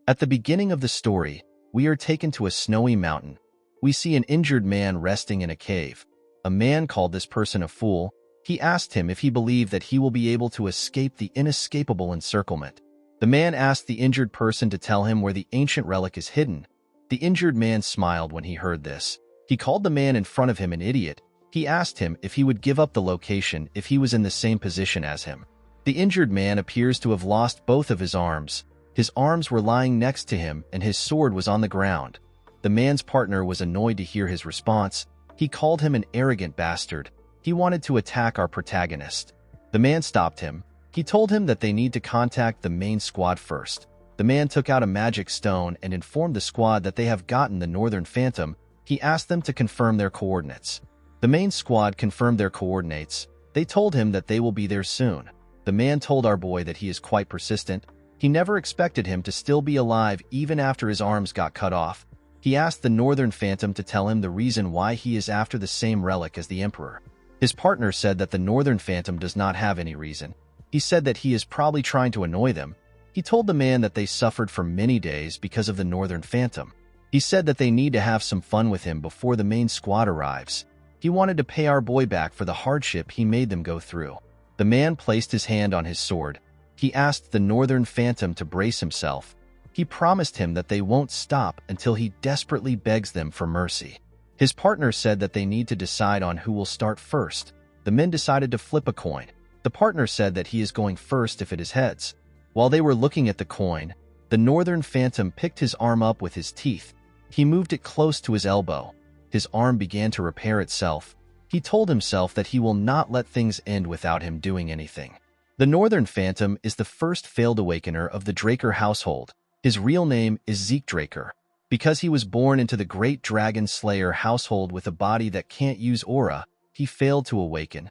At the beginning of the story, we are taken to a snowy mountain. We see an injured man resting in a cave. A man called this person a fool. He asked him if he believed that he will be able to escape the inescapable encirclement. The man asked the injured person to tell him where the ancient relic is hidden. The injured man smiled when he heard this. He called the man in front of him an idiot. He asked him if he would give up the location if he was in the same position as him. The injured man appears to have lost both of his arms. His arms were lying next to him and his sword was on the ground. The man's partner was annoyed to hear his response. He called him an arrogant bastard. He wanted to attack our protagonist. The man stopped him. He told him that they need to contact the main squad first. The man took out a magic stone and informed the squad that they have gotten the Northern Phantom. He asked them to confirm their coordinates. The main squad confirmed their coordinates. They told him that they will be there soon. The man told our boy that he is quite persistent. He never expected him to still be alive even after his arms got cut off. He asked the Northern Phantom to tell him the reason why he is after the same relic as the Emperor. His partner said that the Northern Phantom does not have any reason. He said that he is probably trying to annoy them. He told the man that they suffered for many days because of the Northern Phantom. He said that they need to have some fun with him before the main squad arrives. He wanted to pay our boy back for the hardship he made them go through. The man placed his hand on his sword. He asked the Northern Phantom to brace himself. He promised him that they won't stop until he desperately begs them for mercy. His partner said that they need to decide on who will start first. The men decided to flip a coin. The partner said that he is going first if it is heads. While they were looking at the coin, the Northern Phantom picked his arm up with his teeth. He moved it close to his elbow. His arm began to repair itself. He told himself that he will not let things end without him doing anything. The Northern Phantom is the first failed awakener of the Draker household. His real name is Zeke Draker. Because he was born into the Great Dragon Slayer household with a body that can't use aura, he failed to awaken.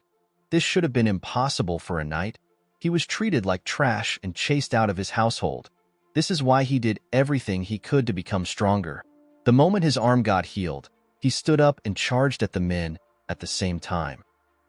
This should have been impossible for a knight. He was treated like trash and chased out of his household. This is why he did everything he could to become stronger. The moment his arm got healed, he stood up and charged at the men at the same time.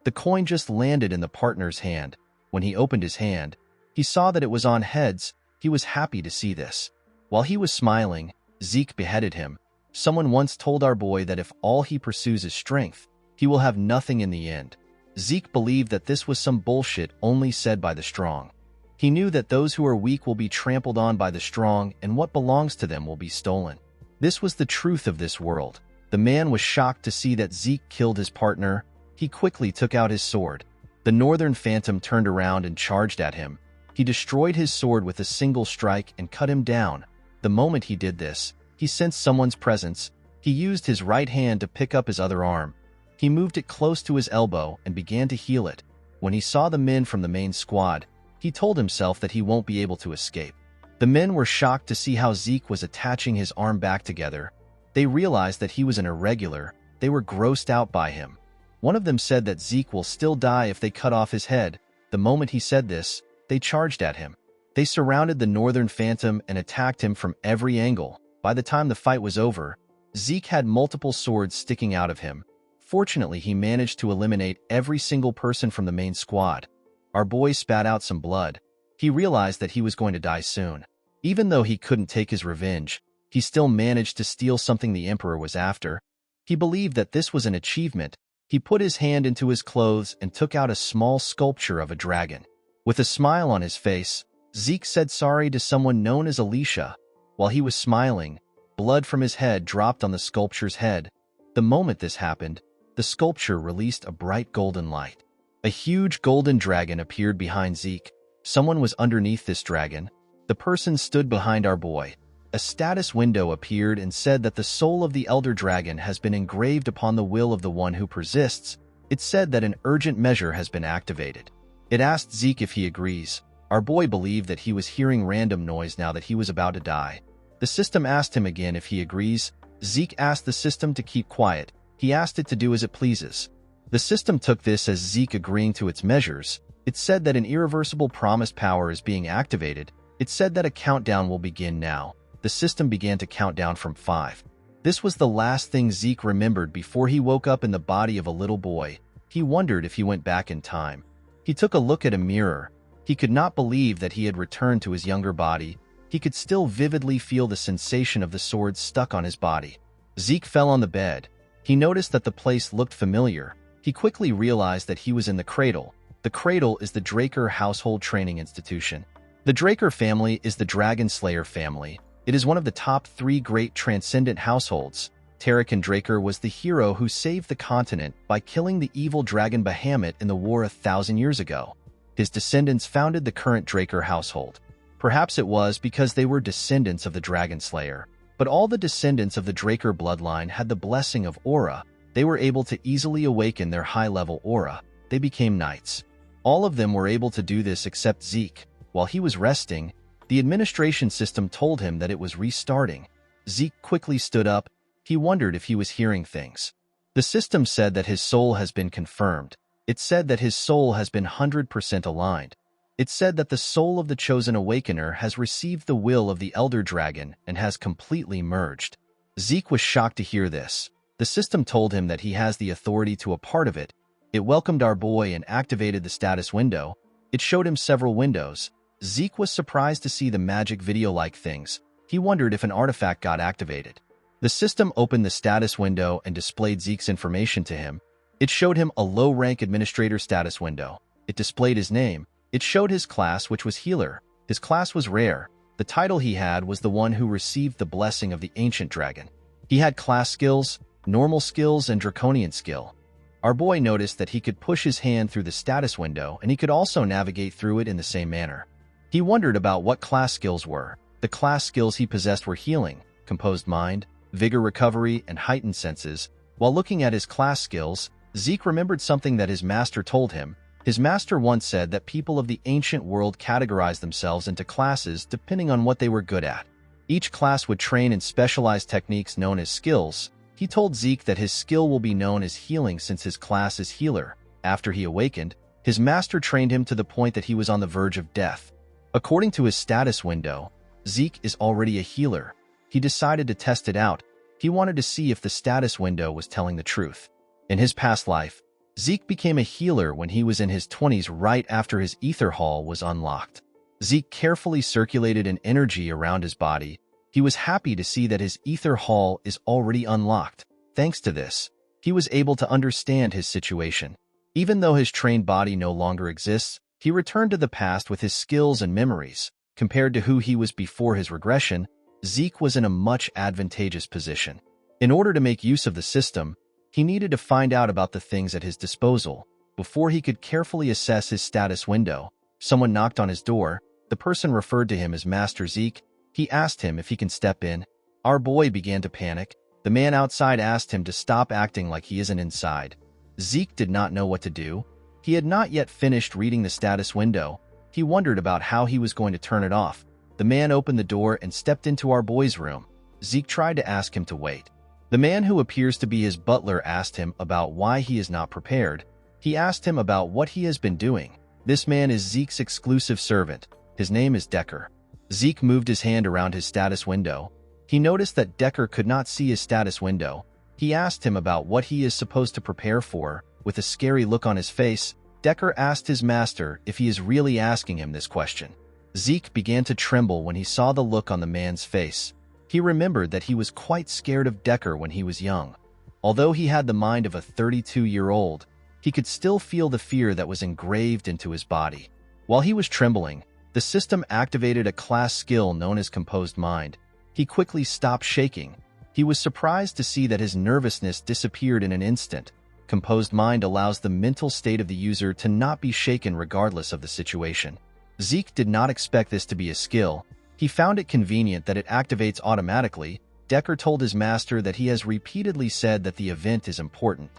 The coin just landed in the partner's hand. When he opened his hand, he saw that it was on heads. He was happy to see this. While he was smiling, Zeke beheaded him. Someone once told our boy that if all he pursues is strength, he will have nothing in the end. Zeke believed that this was some bullshit only said by the strong. He knew that those who are weak will be trampled on by the strong and what belongs to them will be stolen. This was the truth of this world. The man was shocked to see that Zeke killed his partner. He quickly took out his sword. The Northern Phantom turned around and charged at him. He destroyed his sword with a single strike and cut him down. The moment he did this, he sensed someone's presence. He used his right hand to pick up his other arm. He moved it close to his elbow and began to heal it. When he saw the men from the main squad, he told himself that he won't be able to escape. The men were shocked to see how Zeke was attaching his arm back together. They realized that he was an irregular. They were grossed out by him. One of them said that Zeke will still die if they cut off his head. The moment he said this, they charged at him. They surrounded the Northern Phantom and attacked him from every angle. By the time the fight was over, Zeke had multiple swords sticking out of him. Fortunately, he managed to eliminate every single person from the main squad. Our boy spat out some blood. He realized that he was going to die soon. Even though he couldn't take his revenge, he still managed to steal something the Emperor was after. He believed that this was an achievement. He put his hand into his clothes and took out a small sculpture of a dragon. With a smile on his face, Zeke said sorry to someone known as Alicia. While he was smiling, blood from his head dropped on the sculpture's head. The moment this happened, the sculpture released a bright golden light. A huge golden dragon appeared behind Zeke. Someone was underneath this dragon. The person stood behind our boy. A status window appeared and said that the soul of the Elder Dragon has been engraved upon the will of the one who persists. It said that an urgent measure has been activated. It asked Zeke if he agrees. Our boy believed that he was hearing random noise now that he was about to die. The system asked him again if he agrees. Zeke asked the system to keep quiet. He asked it to do as it pleases. The system took this as Zeke agreeing to its measures. It said that an irreversible promised power is being activated. It said that a countdown will begin now. The system began to count down from 5. This was the last thing Zeke remembered before he woke up in the body of a little boy. He wondered if he went back in time. He took a look at a mirror. He could not believe that he had returned to his younger body. he could still vividly feel the sensation of the sword stuck on his body. Zeke fell on the bed. He noticed that the place looked familiar. He quickly realized that he was in the cradle. The cradle is the Draker household training institution. The Draker family is the Dragon Slayer family. It is one of the top 3 great transcendent households. Tarakan Draker was the hero who saved the continent by killing the evil dragon Bahamut in the war 1,000 years ago. His descendants founded the current Draker household. Perhaps it was because they were descendants of the Dragon Slayer. But all the descendants of the Draker bloodline had the blessing of aura. They were able to easily awaken their high-level aura. They became knights. All of them were able to do this except Zeke. While he was resting, the administration system told him that it was restarting. Zeke quickly stood up. He wondered if he was hearing things. The system said that his soul has been confirmed. It said that his soul has been 100% aligned. It said that the soul of the chosen awakener has received the will of the elder dragon and has completely merged. Zeke was shocked to hear this. The system told him that he has the authority to a part of it. It welcomed our boy and activated the status window. It showed him several windows. Zeke was surprised to see the magic video-like things. He wondered if an artifact got activated. The system opened the status window and displayed Zeke's information to him. It showed him a low-rank administrator status window. It displayed his name. It showed his class, which was healer. His class was rare. The title he had was the one who received the blessing of the ancient dragon. He had class skills, normal skills, and draconian skill. Our boy noticed that he could push his hand through the status window and he could also navigate through it in the same manner. He wondered about what class skills were. The class skills he possessed were healing, composed mind, vigor recovery, and heightened senses. While looking at his class skills, Zeke remembered something that his master told him. His master once said that people of the ancient world categorized themselves into classes depending on what they were good at. Each class would train in specialized techniques known as skills. He told Zeke that his skill will be known as healing since his class is healer. After he awakened, his master trained him to the point that he was on the verge of death. According to his status window, Zeke is already a healer. He decided to test it out. He wanted to see if the status window was telling the truth. In his past life, Zeke became a healer when he was in his 20s right after his ether hall was unlocked. Zeke carefully circulated an energy around his body. He was happy to see that his ether hall is already unlocked. Thanks to this, he was able to understand his situation. Even though his trained body no longer exists, he returned to the past with his skills and memories. Compared to who he was before his regression, Zeke was in a much advantageous position. In order to make use of the system, he needed to find out about the things at his disposal. Before he could carefully assess his status window, someone knocked on his door. The person referred to him as Master Zeke. He asked him if he can step in. Our boy began to panic. The man outside asked him to stop acting like he isn't inside. Zeke did not know what to do. He had not yet finished reading the status window. He wondered about how he was going to turn it off. The man opened the door and stepped into our boy's room. Zeke tried to ask him to wait. The man who appears to be his butler asked him about why he is not prepared. He asked him about what he has been doing. This man is Zeke's exclusive servant. His name is Decker. Zeke moved his hand around his status window. He noticed that Decker could not see his status window. He asked him about what he is supposed to prepare for. With a scary look on his face, Decker asked his master if he is really asking him this question. Zeke began to tremble when he saw the look on the man's face. He remembered that he was quite scared of Decker when he was young. Although he had the mind of a 32-year-old, he could still feel the fear that was engraved into his body. While he was trembling, the system activated a class skill known as Composed Mind. He quickly stopped shaking. He was surprised to see that his nervousness disappeared in an instant. Composed Mind allows the mental state of the user to not be shaken regardless of the situation. Zeke did not expect this to be a skill. He found it convenient that it activates automatically. Decker told his master that he has repeatedly said that the event is important.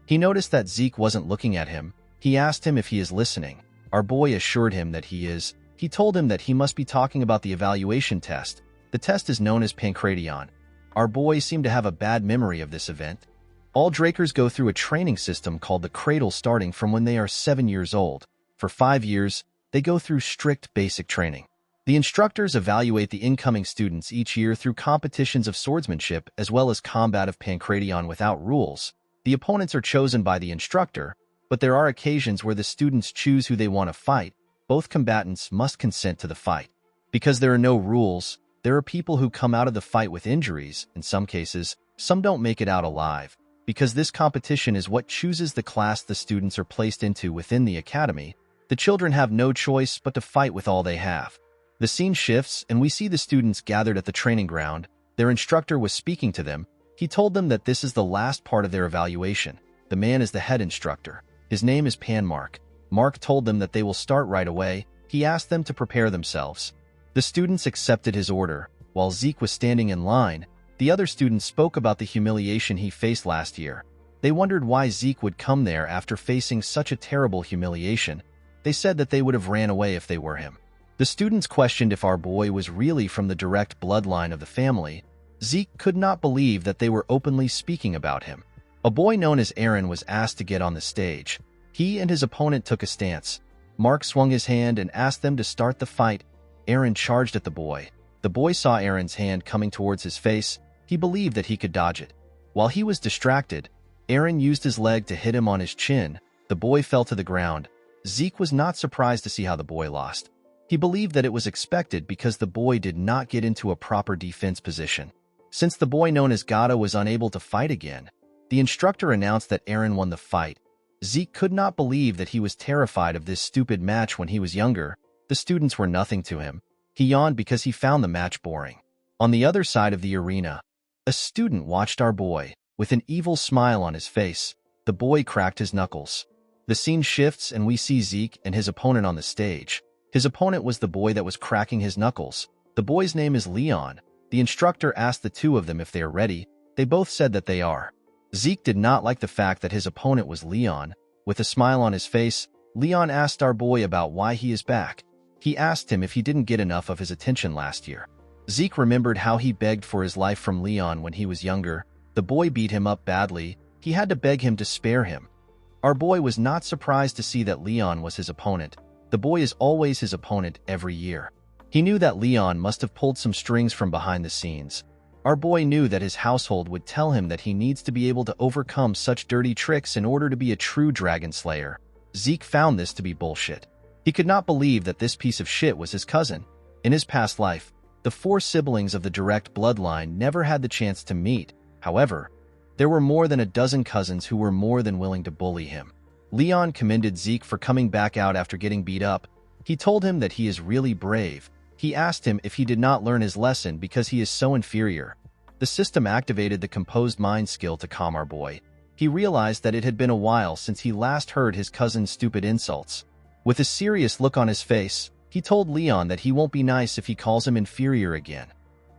He noticed that Zeke wasn't looking at him. He asked him if he is listening. Our boy assured him that he is. He told him that he must be talking about the evaluation test. The test is known as Pancration. Our boy seemed to have a bad memory of this event. All Drakers go through a training system called the Cradle starting from when they are 7 years old. For 5 years, they go through strict basic training. The instructors evaluate the incoming students each year through competitions of swordsmanship as well as combat of Pancration without rules. The opponents are chosen by the instructor, but there are occasions where the students choose who they want to fight. Both combatants must consent to the fight. Because there are no rules, There are people who come out of the fight with injuries. In some cases, some don't make it out alive. Because this competition is what chooses the class the students are placed into within the academy, the children have no choice but to fight with all they have. The scene shifts, and we see the students gathered at the training ground. Their instructor was speaking to them. He told them that this is the last part of their evaluation. The man is the head instructor. His name is Mark. Mark told them that they will start right away. He asked them to prepare themselves. The students accepted his order. While Zeke was standing in line, the other students spoke about the humiliation he faced last year. They wondered why Zeke would come there after facing such a terrible humiliation. They said that they would have ran away if they were him. The students questioned if our boy was really from the direct bloodline of the family. Zeke could not believe that they were openly speaking about him. A boy known as Aaron was asked to get on the stage. He and his opponent took a stance. Mark swung his hand and asked them to start the fight. Aaron charged at the boy. The boy saw Aaron's hand coming towards his face. He believed that he could dodge it. While he was distracted, Aaron used his leg to hit him on his chin. The boy fell to the ground. Zeke was not surprised to see how the boy lost. He believed that it was expected because the boy did not get into a proper defense position. Since the boy known as Gata was unable to fight again, the instructor announced that Aaron won the fight. Zeke could not believe that he was terrified of this stupid match when he was younger. The students were nothing to him. He yawned because he found the match boring. On the other side of the arena, a student watched our boy. With an evil smile on his face, the boy cracked his knuckles. The scene shifts and we see Zeke and his opponent on the stage. His opponent was the boy that was cracking his knuckles. The boy's name is Leon. The instructor asked the two of them if they are ready. They both said that they are. Zeke did not like the fact that his opponent was Leon. With a smile on his face, Leon asked our boy about why he is back. He asked him if he didn't get enough of his attention last year. Zeke remembered how he begged for his life from Leon when he was younger. The boy beat him up badly. He had to beg him to spare him. Our boy was not surprised to see that Leon was his opponent. The boy is always his opponent every year. He knew that Leon must have pulled some strings from behind the scenes. Our boy knew that his household would tell him that he needs to be able to overcome such dirty tricks in order to be a true dragon slayer. Zeke found this to be bullshit. He could not believe that this piece of shit was his cousin. In his past life, the 4 siblings of the direct bloodline never had the chance to meet. However, there were more than a dozen cousins who were more than willing to bully him. Leon commended Zeke for coming back out after getting beat up. He told him that he is really brave. He asked him if he did not learn his lesson because he is so inferior. The system activated the composed mind skill to calm our boy. He realized that it had been a while since he last heard his cousin's stupid insults. With a serious look on his face, he told Leon that he won't be nice if he calls him inferior again.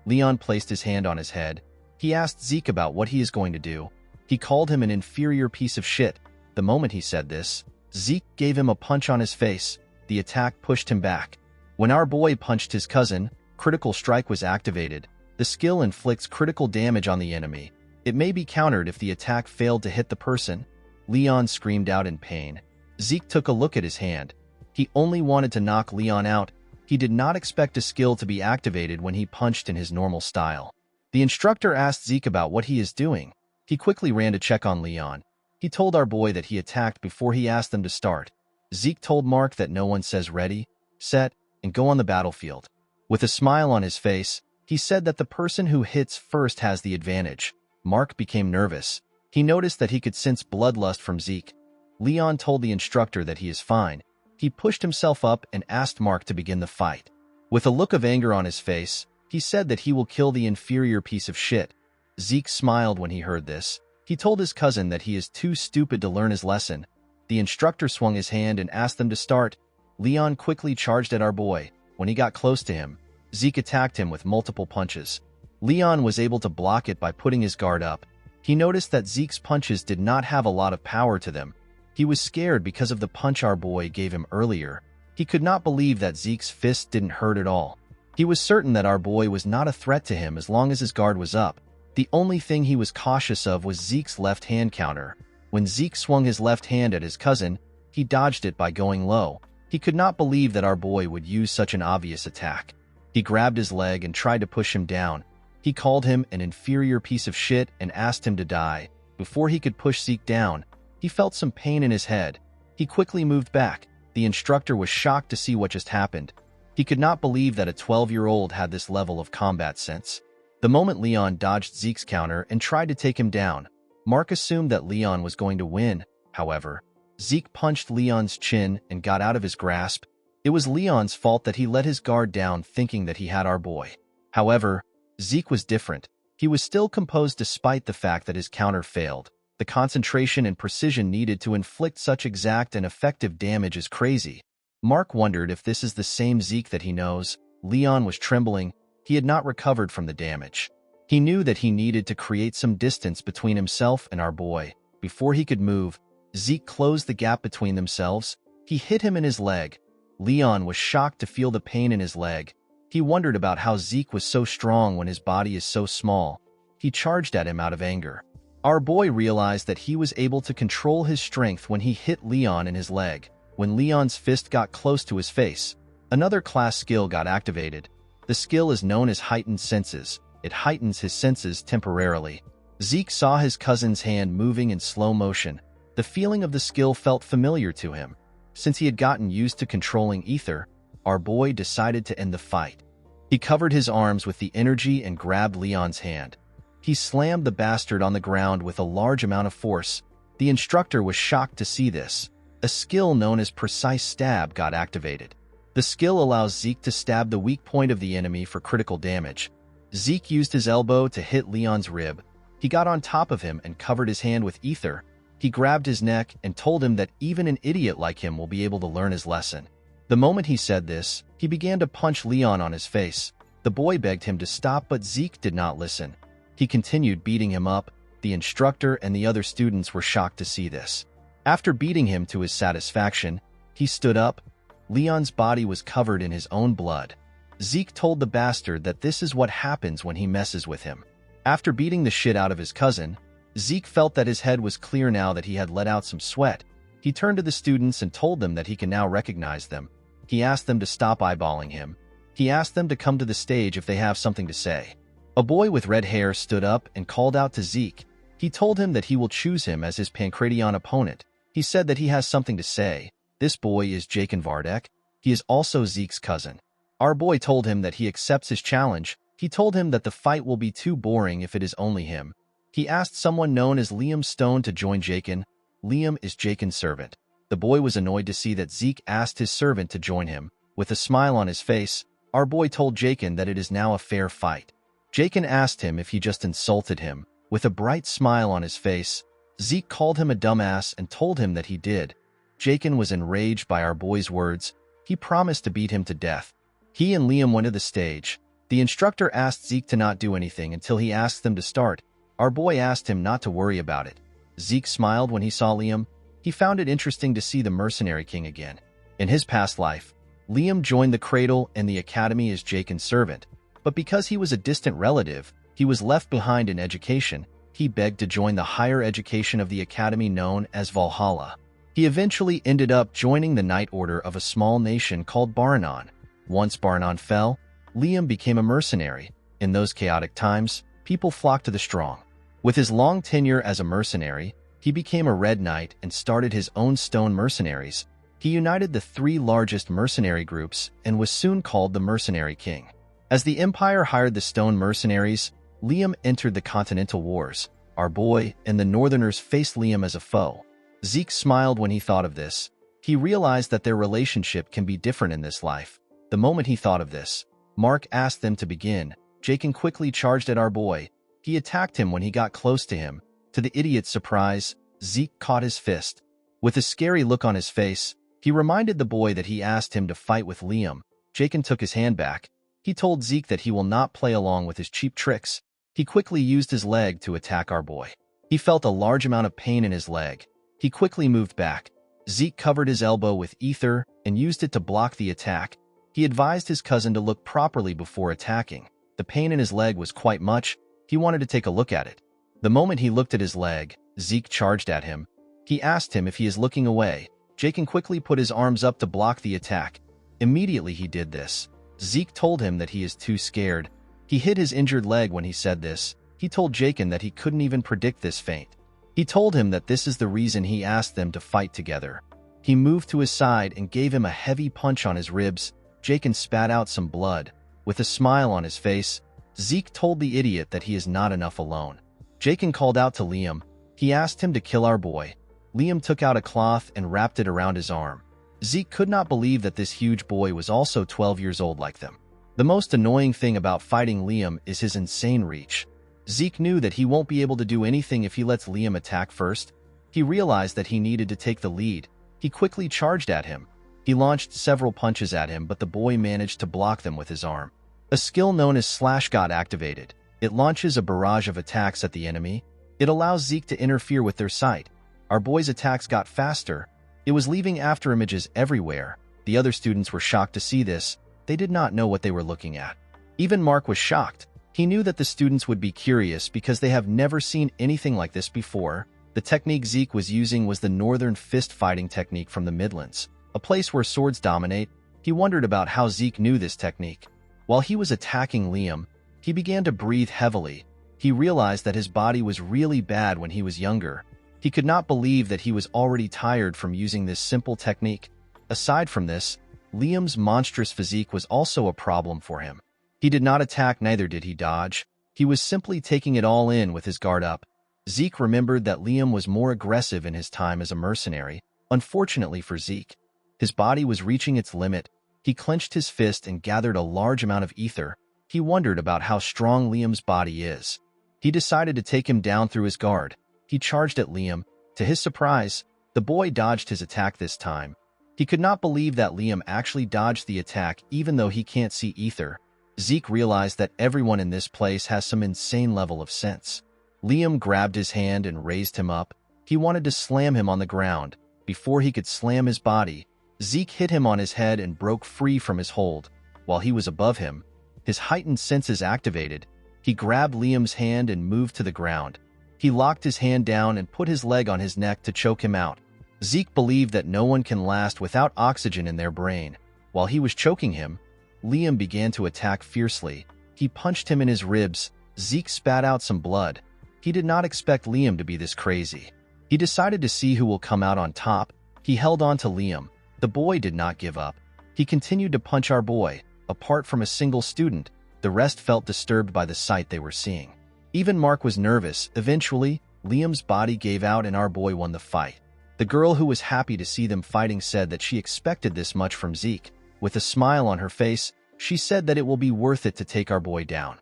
Leon placed his hand on his head. He asked Zeke about what he is going to do. He called him an inferior piece of shit. The moment he said this, Zeke gave him a punch on his face. The attack pushed him back. When our boy punched his cousin, Critical Strike was activated. The skill inflicts critical damage on the enemy. It may be countered if the attack failed to hit the person. Leon screamed out in pain. Zeke took a look at his hand. He only wanted to knock Leon out. He did not expect a skill to be activated when he punched in his normal style. The instructor asked Zeke about what he is doing. He quickly ran to check on Leon. He told our boy that he attacked before he asked them to start. Zeke told Mark that no one says ready, set, and go on the battlefield. With a smile on his face, he said that the person who hits first has the advantage. Mark became nervous. He noticed that he could sense bloodlust from Zeke. Leon told the instructor that he is fine. He pushed himself up and asked Mark to begin the fight. With a look of anger on his face, he said that he will kill the inferior piece of shit. Zeke smiled when he heard this. He told his cousin that he is too stupid to learn his lesson. The instructor swung his hand and asked them to start. Leon quickly charged at our boy. When he got close to him, Zeke attacked him with multiple punches. Leon was able to block it by putting his guard up. He noticed that Zeke's punches did not have a lot of power to them. He was scared because of the punch our boy gave him earlier. He could not believe that Zeke's fist didn't hurt at all. He was certain that our boy was not a threat to him as long as his guard was up. The only thing he was cautious of was Zeke's left hand counter. When Zeke swung his left hand at his cousin, he dodged it by going low. He could not believe that our boy would use such an obvious attack. He grabbed his leg and tried to push him down. He called him an inferior piece of shit and asked him to die. Before he could push Zeke down, he felt some pain in his head. He quickly moved back. The instructor was shocked to see what just happened. He could not believe that a 12-year-old had this level of combat sense. The moment Leon dodged Zeke's counter and tried to take him down, Mark assumed that Leon was going to win. However, Zeke punched Leon's chin and got out of his grasp. It was Leon's fault that he let his guard down thinking that he had our boy. However, Zeke was different. He was still composed despite the fact that his counter failed. The concentration and precision needed to inflict such exact and effective damage is crazy. Mark wondered if this is the same Zeke that he knows. Leon was trembling. He had not recovered from the damage. He knew that he needed to create some distance between himself and our boy. Before he could move, Zeke closed the gap between themselves. He hit him in his leg. Leon was shocked to feel the pain in his leg. He wondered about how Zeke was so strong when his body is so small. He charged at him out of anger. Our boy realized that he was able to control his strength when he hit Leon in his leg. When Leon's fist got close to his face, another class skill got activated. The skill is known as heightened senses. It heightens his senses temporarily. Zeke saw his cousin's hand moving in slow motion. The feeling of the skill felt familiar to him. Since he had gotten used to controlling ether, our boy decided to end the fight. He covered his arms with the energy and grabbed Leon's hand. He slammed the bastard on the ground with a large amount of force. The instructor was shocked to see this. A skill known as precise stab got activated. The skill allows Zeke to stab the weak point of the enemy for critical damage. Zeke used his elbow to hit Leon's rib. He got on top of him and covered his hand with ether. He grabbed his neck and told him that even an idiot like him will be able to learn his lesson. The moment he said this, he began to punch Leon on his face. The boy begged him to stop, but Zeke did not listen. He continued beating him up. The instructor and the other students were shocked to see this. After beating him to his satisfaction, he stood up. Leon's body was covered in his own blood. Zeke told the bastard that this is what happens when he messes with him. After beating the shit out of his cousin, Zeke felt that his head was clear now that he had let out some sweat. He turned to the students and told them that he can now recognize them. He asked them to stop eyeballing him. He asked them to come to the stage if they have something to say. A boy with red hair stood up and called out to Zeke. He told him that he will choose him as his Pancration opponent. He said that he has something to say. This boy is Jakin Vardek. He is also Zeke's cousin. Our boy told him that he accepts his challenge. He told him that the fight will be too boring if it is only him. He asked someone known as Liam Stone to join Jakin. Liam is Jakin's servant. The boy was annoyed to see that Zeke asked his servant to join him. With a smile on his face, our boy told Jakin that it is now a fair fight. Jakin asked him if he just insulted him. With a bright smile on his face, Zeke called him a dumbass and told him that he did. Jakin was enraged by our boy's words. He promised to beat him to death. He and Liam went to the stage. The instructor asked Zeke to not do anything until he asked them to start. Our boy asked him not to worry about it. Zeke smiled when he saw Liam. He found it interesting to see the mercenary king again. In his past life, Liam joined the cradle and the academy as Jakin's servant. But because he was a distant relative, he was left behind in education. He begged to join the higher education of the academy known as Valhalla. He eventually ended up joining the Knight Order of a small nation called Baranon. Once Baranon fell, Liam became a mercenary. In those chaotic times, people flocked to the strong. With his long tenure as a mercenary, he became a Red Knight and started his own stone mercenaries. He united the three largest mercenary groups and was soon called the Mercenary King. As the Empire hired the stone mercenaries, Liam entered the Continental Wars. Our boy and the Northerners faced Liam as a foe. Zeke smiled when he thought of this. He realized that their relationship can be different in this life. The moment he thought of this, Mark asked them to begin. Jakin quickly charged at our boy. He attacked him when he got close to him. To the idiot's surprise, Zeke caught his fist. With a scary look on his face, he reminded the boy that he asked him to fight with Liam. Jakin took his hand back. He told Zeke that he will not play along with his cheap tricks. He quickly used his leg to attack our boy. He felt a large amount of pain in his leg. He quickly moved back. Zeke covered his elbow with ether and used it to block the attack. He advised his cousin to look properly before attacking. The pain in his leg was quite much. He wanted to take a look at it. The moment he looked at his leg, Zeke charged at him. He asked him if he is looking away. Jakin quickly put his arms up to block the attack. Immediately he did this. Zeke told him that he is too scared. He hit his injured leg when he said this. He told Jakin that he couldn't even predict this feint. He told him that this is the reason he asked them to fight together. He moved to his side and gave him a heavy punch on his ribs. Jakin spat out some blood. With a smile on his face, Zeke told the idiot that he is not enough alone. Jakin called out to Liam. He asked him to kill our boy. Liam took out a cloth and wrapped it around his arm. Zeke could not believe that this huge boy was also 12 years old like them. The most annoying thing about fighting Liam is his insane reach. Zeke knew that he won't be able to do anything if he lets Liam attack first. He realized that he needed to take the lead. He quickly charged at him. He launched several punches at him, but the boy managed to block them with his arm. A skill known as Slash got activated. It launches a barrage of attacks at the enemy. It allows Zeke to interfere with their sight. Our boy's attacks got faster. It was leaving after images everywhere. The other students were shocked to see this. They did not know what they were looking at. Even Mark was shocked. He knew that the students would be curious because they have never seen anything like this before. The technique Zeke was using was the Northern Fist fighting technique from the Midlands, a place where swords dominate. He wondered about how Zeke knew this technique. While he was attacking Liam, he began to breathe heavily. He realized that his body was really bad when he was younger. He could not believe that he was already tired from using this simple technique. Aside from this, Liam's monstrous physique was also a problem for him. He did not attack, neither did he dodge. He was simply taking it all in with his guard up. Zeke remembered that Liam was more aggressive in his time as a mercenary. Unfortunately for Zeke, his body was reaching its limit. He clenched his fist and gathered a large amount of ether. He wondered about how strong Liam's body is. He decided to take him down through his guard. He charged at Liam. To his surprise, the boy dodged his attack this time. He could not believe that Liam actually dodged the attack even though he can't see ether. Zeke realized that everyone in this place has some insane level of sense. Liam grabbed his hand and raised him up. He wanted to slam him on the ground. Before he could slam his body, Zeke hit him on his head and broke free from his hold. While he was above him, his heightened senses activated. He grabbed Liam's hand and moved to the ground. He locked his hand down and put his leg on his neck to choke him out. Zeke believed that no one can last without oxygen in their brain. While he was choking him, Liam began to attack fiercely. He punched him in his ribs. Zeke spat out some blood. He did not expect Liam to be this crazy. He decided to see who will come out on top. He held on to Liam. The boy did not give up. He continued to punch our boy. Apart from a single student, the rest felt disturbed by the sight they were seeing. Even Mark was nervous. Eventually, Liam's body gave out and our boy won the fight. The girl who was happy to see them fighting said that she expected this much from Zeke. With a smile on her face, she said that it will be worth it to take our boy down.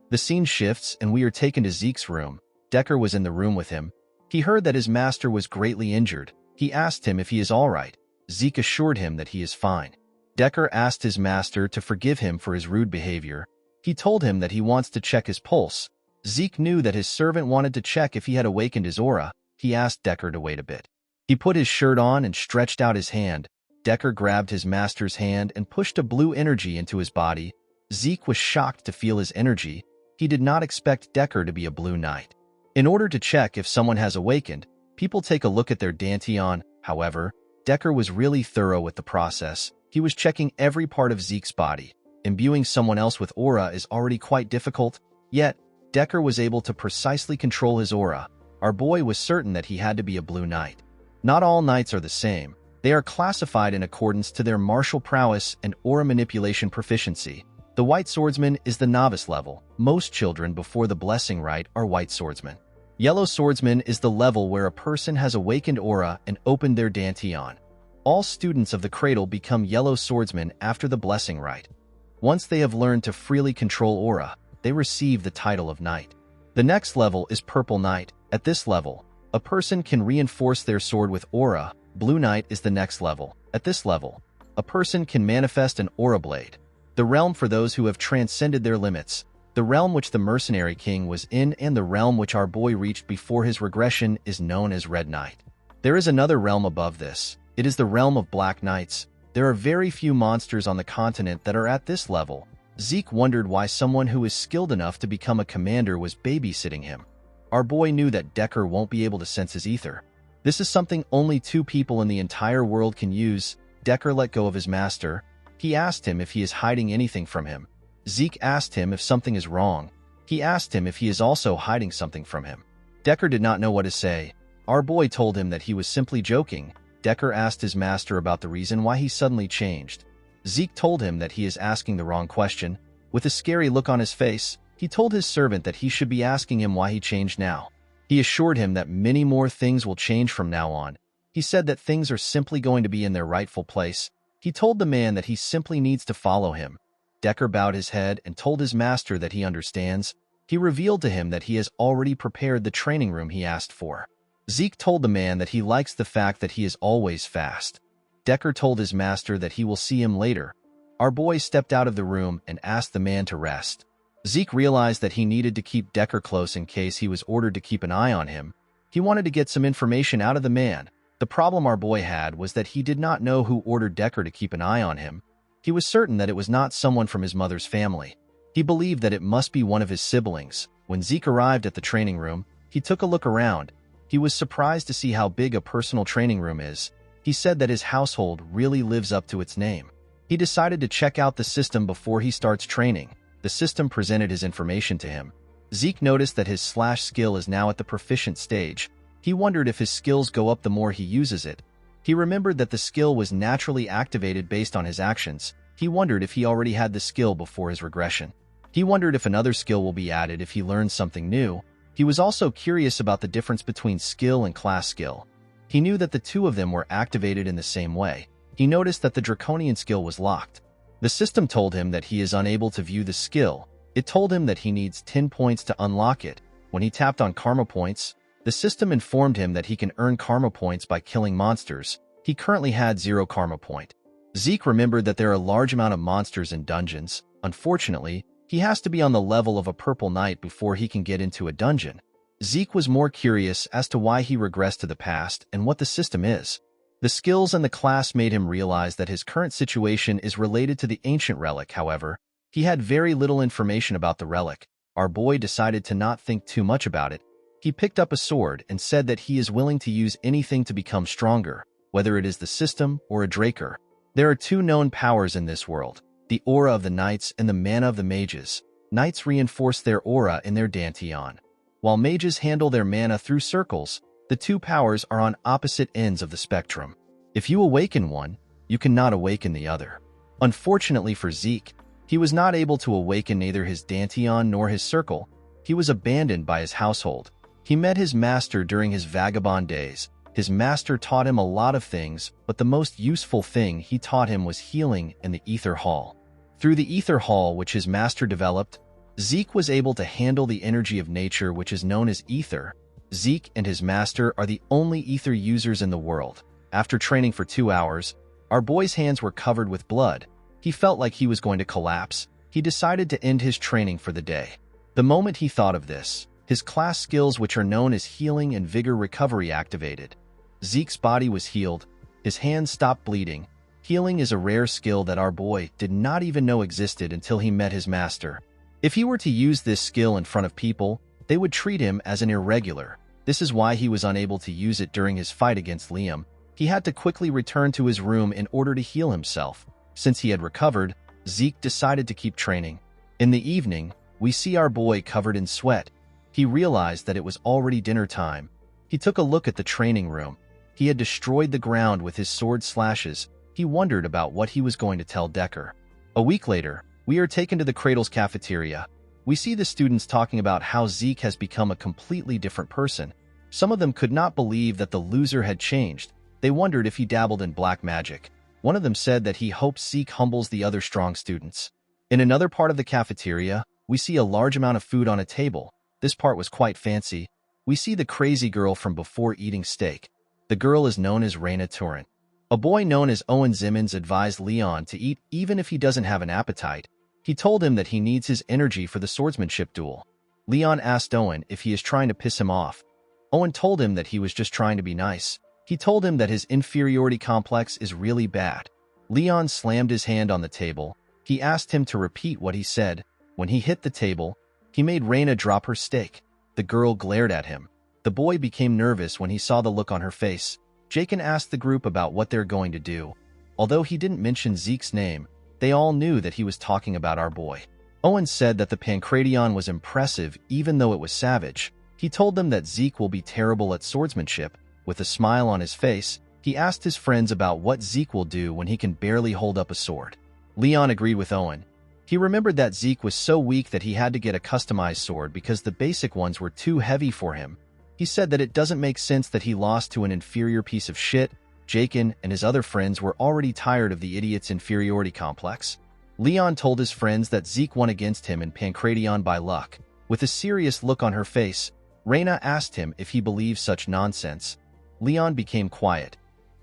The scene shifts and we are taken to Zeke's room. Decker was in the room with him. He heard that his master was greatly injured. He asked him if he is all right. Zeke assured him that he is fine. Decker asked his master to forgive him for his rude behavior. He told him that he wants to check his pulse. Zeke knew that his servant wanted to check if he had awakened his aura. He asked Decker to wait a bit. He put his shirt on and stretched out his hand. Decker grabbed his master's hand and pushed a blue energy into his body. Zeke was shocked to feel his energy. He did not expect Decker to be a blue knight. In order to check if someone has awakened, people take a look at their dantian. However, Decker was really thorough with the process. He was checking every part of Zeke's body. Imbuing someone else with aura is already quite difficult, yet Decker was able to precisely control his aura. Our boy was certain that he had to be a blue knight. Not all knights are the same. They are classified in accordance to their martial prowess and aura manipulation proficiency. The white swordsman is the novice level. Most children before the blessing rite are white swordsmen. Yellow swordsman is the level where a person has awakened aura and opened their dantian. All students of the cradle become yellow swordsmen after the blessing rite. Once they have learned to freely control aura, they receive the title of knight. The next level is purple knight. At this level, a person can reinforce their sword with aura. Blue knight is the next level. At this level, a person can manifest an aura blade. The realm for those who have transcended their limits. The realm which the mercenary king was in and the realm which our boy reached before his regression is known as Red Knight. There is another realm above this. It is the realm of Black Knights. There are very few monsters on the continent that are at this level. Zeke wondered why someone who is skilled enough to become a commander was babysitting him. Our boy knew that Decker won't be able to sense his ether. This is something only 2 people in the entire world can use. Decker let go of his master. He asked him if he is hiding anything from him. Zeke asked him if something is wrong. He asked him if he is also hiding something from him. Decker did not know what to say. Our boy told him that he was simply joking. Decker asked his master about the reason why he suddenly changed. Zeke told him that he is asking the wrong question. With a scary look on his face, he told his servant that he should be asking him why he changed now. He assured him that many more things will change from now on. He said that things are simply going to be in their rightful place. He told the man that he simply needs to follow him. Decker bowed his head and told his master that he understands. He revealed to him that he has already prepared the training room he asked for. Zeke told the man that he likes the fact that he is always fast. Decker told his master that he will see him later. Our boy stepped out of the room and asked the man to rest. Zeke realized that he needed to keep Decker close in case he was ordered to keep an eye on him. He wanted to get some information out of the man. The problem our boy had was that he did not know who ordered Decker to keep an eye on him. He was certain that it was not someone from his mother's family. He believed that it must be one of his siblings. When Zeke arrived at the training room, he took a look around. He was surprised to see how big a personal training room is. He said that his household really lives up to its name. He decided to check out the system before he starts training. The system presented his information to him. Zeke noticed that his slash skill is now at the proficient stage. He wondered if his skills go up the more he uses it. He remembered that the skill was naturally activated based on his actions. He wondered if he already had the skill before his regression. He wondered if another skill will be added if he learns something new. He was also curious about the difference between skill and class skill. He knew that the two of them were activated in the same way. He noticed that the draconian skill was locked. The system told him that he is unable to view the skill. It told him that he needs 10 points to unlock it. When he tapped on karma points, the system informed him that he can earn karma points by killing monsters. He currently had 0 karma point. Zeke remembered that there are a large amount of monsters in dungeons. Unfortunately, he has to be on the level of a purple knight before he can get into a dungeon. Zeke was more curious as to why he regressed to the past and what the system is. The skills and the class made him realize that his current situation is related to the ancient relic. However, he had very little information about the relic. Our boy decided to not think too much about it. He picked up a sword and said that he is willing to use anything to become stronger, whether it is the system or a Draker. There are 2 known powers in this world, the aura of the knights and the mana of the mages. Knights reinforce their aura in their dantian, while mages handle their mana through circles. The 2 powers are on opposite ends of the spectrum. If you awaken one, you cannot awaken the other. Unfortunately for Zeke, he was not able to awaken neither his dantian nor his circle. He was abandoned by his household. He met his master during his vagabond days. His master taught him a lot of things, but the most useful thing he taught him was healing in the Ether Hall. Through the Ether Hall, which his master developed, Zeke was able to handle the energy of nature, which is known as ether. Zeke and his master are the only ether users in the world. After training for 2 hours, our boy's hands were covered with blood. He felt like he was going to collapse. He decided to end his training for the day. The moment he thought of this, his class skills, which are known as healing and vigor recovery, activated. Zeke's body was healed. His hands stopped bleeding. Healing is a rare skill that our boy did not even know existed until he met his master. If he were to use this skill in front of people, they would treat him as an irregular. This is why he was unable to use it during his fight against Liam. He had to quickly return to his room in order to heal himself. Since he had recovered, Zeke decided to keep training. In the evening, we see our boy covered in sweat. He realized that it was already dinner time. He took a look at the training room. He had destroyed the ground with his sword slashes. He wondered about what he was going to tell Decker. A week later, we are taken to the Cradle's cafeteria. We see the students talking about how Zeke has become a completely different person. Some of them could not believe that the loser had changed. They wondered if he dabbled in black magic. One of them said that he hopes Zeke humbles the other strong students. In another part of the cafeteria, we see a large amount of food on a table. This part was quite fancy. We see the crazy girl from before eating steak. The girl is known as Raina Torrent. A boy known as Owen Zimmons advised Leon to eat even if he doesn't have an appetite. He told him that he needs his energy for the swordsmanship duel. Leon asked Owen if he is trying to piss him off. Owen told him that he was just trying to be nice. He told him that his inferiority complex is really bad. Leon slammed his hand on the table. He asked him to repeat what he said. When he hit the table, he made Raina drop her steak. The girl glared at him. The boy became nervous when he saw the look on her face. Jakin asked the group about what they're going to do. Although he didn't mention Zeke's name, they all knew that he was talking about our boy. Owen said that the Pancration was impressive even though it was savage. He told them that Zeke will be terrible at swordsmanship. With a smile on his face, he asked his friends about what Zeke will do when he can barely hold up a sword. Leon agreed with Owen. He remembered that Zeke was so weak that he had to get a customized sword because the basic ones were too heavy for him. He said that it doesn't make sense that he lost to an inferior piece of shit. Jakin and his other friends were already tired of the idiot's inferiority complex. Leon told his friends that Zeke won against him in Pancration by luck. With a serious look on her face, Reyna asked him if he believed such nonsense. Leon became quiet.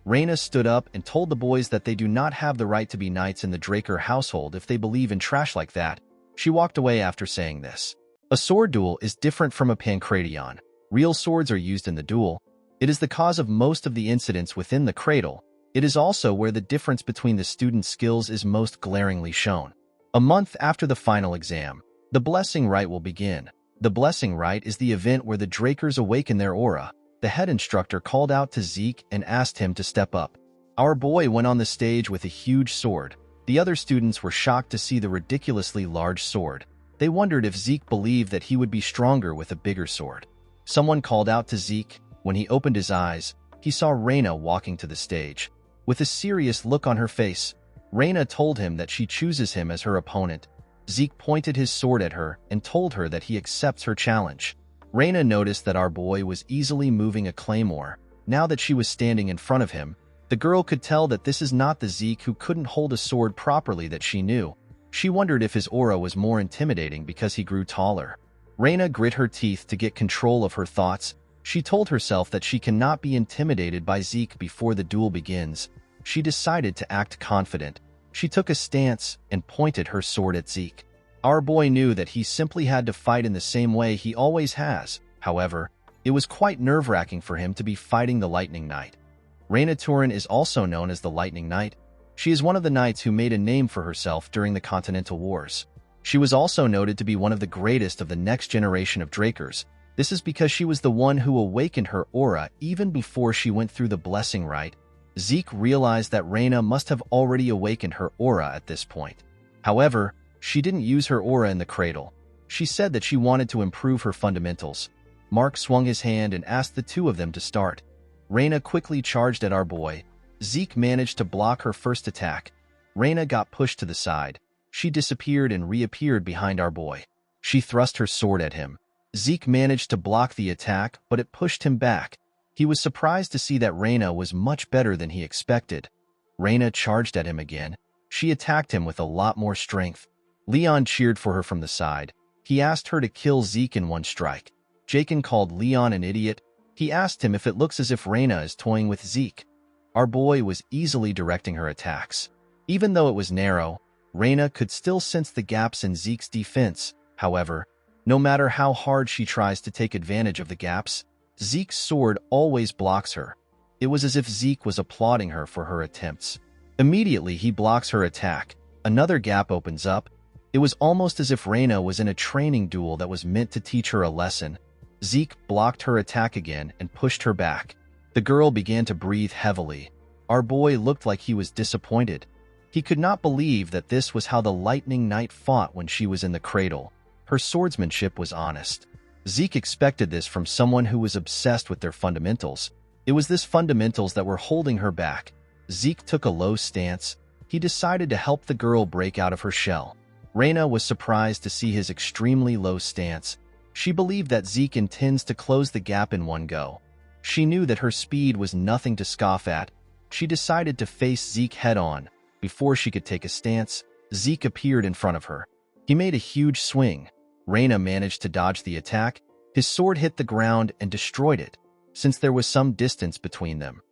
Reyna stood up and told the boys that they do not have the right to be knights in the Draker household if they believe in trash like that. She walked away after saying this. A sword duel is different from a Pancration. Real swords are used in the duel. It is the cause of most of the incidents within the cradle. It is also where the difference between the students' skills is most glaringly shown. A month after the final exam, the blessing rite will begin. The blessing rite is the event where the Drakers awaken their aura. The head instructor called out to Zeke and asked him to step up. Our boy went on the stage with a huge sword. The other students were shocked to see the ridiculously large sword. They wondered if Zeke believed that he would be stronger with a bigger sword. Someone called out to Zeke. When he opened his eyes, he saw Reyna walking to the stage. With a serious look on her face, Reyna told him that she chooses him as her opponent. Zeke pointed his sword at her and told her that he accepts her challenge. Reyna noticed that our boy was easily moving a claymore. Now that she was standing in front of him, the girl could tell that this is not the Zeke who couldn't hold a sword properly that she knew. She wondered if his aura was more intimidating because he grew taller. Reyna grit her teeth to get control of her thoughts. She told herself that she cannot be intimidated by Zeke before the duel begins. She decided to act confident. She took a stance and pointed her sword at Zeke. Our boy knew that he simply had to fight in the same way he always has. However, it was quite nerve-wracking for him to be fighting the Lightning Knight. Reyna Turin is also known as the Lightning Knight. She is one of the knights who made a name for herself during the Continental Wars. She was also noted to be one of the greatest of the next generation of Drakers. This is because she was the one who awakened her aura even before she went through the blessing rite. Zeke realized that Reyna must have already awakened her aura at this point. However, she didn't use her aura in the cradle. She said that she wanted to improve her fundamentals. Mark swung his hand and asked the two of them to start. Reyna quickly charged at our boy. Zeke managed to block her first attack. Reyna got pushed to the side. She disappeared and reappeared behind our boy. She thrust her sword at him. Zeke managed to block the attack, but it pushed him back. He was surprised to see that Reyna was much better than he expected. Reyna charged at him again. She attacked him with a lot more strength. Leon cheered for her from the side. He asked her to kill Zeke in one strike. Jakin called Leon an idiot. He asked him if it looks as if Reyna is toying with Zeke. Our boy was easily directing her attacks. Even though it was narrow, Reyna could still sense the gaps in Zeke's defense. However, no matter how hard she tries to take advantage of the gaps, Zeke's sword always blocks her. It was as if Zeke was applauding her for her attempts. Immediately, he blocks her attack. Another gap opens up. It was almost as if Reyna was in a training duel that was meant to teach her a lesson. Zeke blocked her attack again and pushed her back. The girl began to breathe heavily. Our boy looked like he was disappointed. He could not believe that this was how the Lightning Knight fought when she was in the cradle. Her swordsmanship was honest. Zeke expected this from someone who was obsessed with their fundamentals. It was this fundamentals that were holding her back. Zeke took a low stance. He decided to help the girl break out of her shell. Reyna was surprised to see his extremely low stance. She believed that Zeke intends to close the gap in one go. She knew that her speed was nothing to scoff at. She decided to face Zeke head-on. Before she could take a stance, Zeke appeared in front of her. He made a huge swing. Reyna managed to dodge the attack. His sword hit the ground and destroyed it, since there was some distance between them.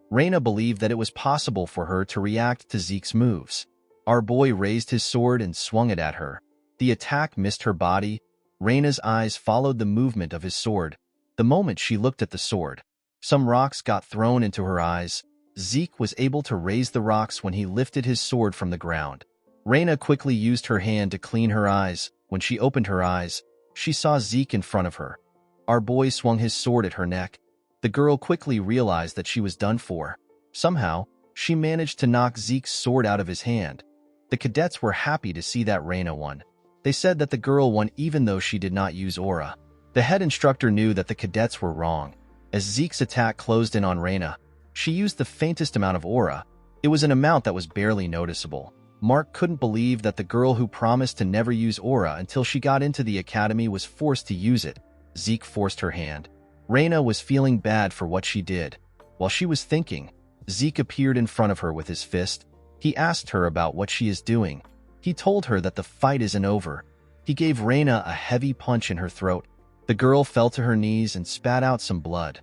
Reyna believed that it was possible for her to react to Zeke's moves. Our boy raised his sword and swung it at her. The attack missed her body. Reyna's eyes followed the movement of his sword. The moment she looked at the sword, some rocks got thrown into her eyes. Zeke was able to raise the rocks when he lifted his sword from the ground. Reyna quickly used her hand to clean her eyes. When she opened her eyes, she saw Zeke in front of her. Our boy swung his sword at her neck. The girl quickly realized that she was done for. Somehow, she managed to knock Zeke's sword out of his hand. The cadets were happy to see that Reyna won. They said that the girl won even though she did not use aura. The head instructor knew that the cadets were wrong. As Zeke's attack closed in on Reyna, she used the faintest amount of aura. It was an amount that was barely noticeable. Mark couldn't believe that the girl who promised to never use aura until she got into the academy was forced to use it. Zeke forced her hand. Reina was feeling bad for what she did. While she was thinking, Zeke appeared in front of her with his fist. He asked her about what she is doing. He told her that the fight isn't over. He gave Reina a heavy punch in her throat. The girl fell to her knees and spat out some blood.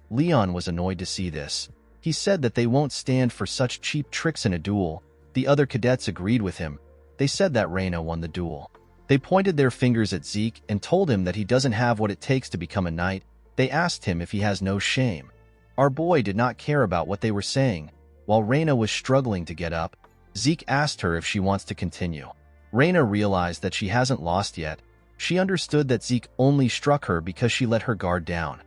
Leon was annoyed to see this. He said that they won't stand for such cheap tricks in a duel. The other cadets agreed with him. They said that Reina won the duel. They pointed their fingers at Zeke and told him that he doesn't have what it takes to become a knight. They asked him if he has no shame. Our boy did not care about what they were saying. While Reina was struggling to get up, Zeke asked her if she wants to continue. Reina realized that she hasn't lost yet. She understood that Zeke only struck her because she let her guard down.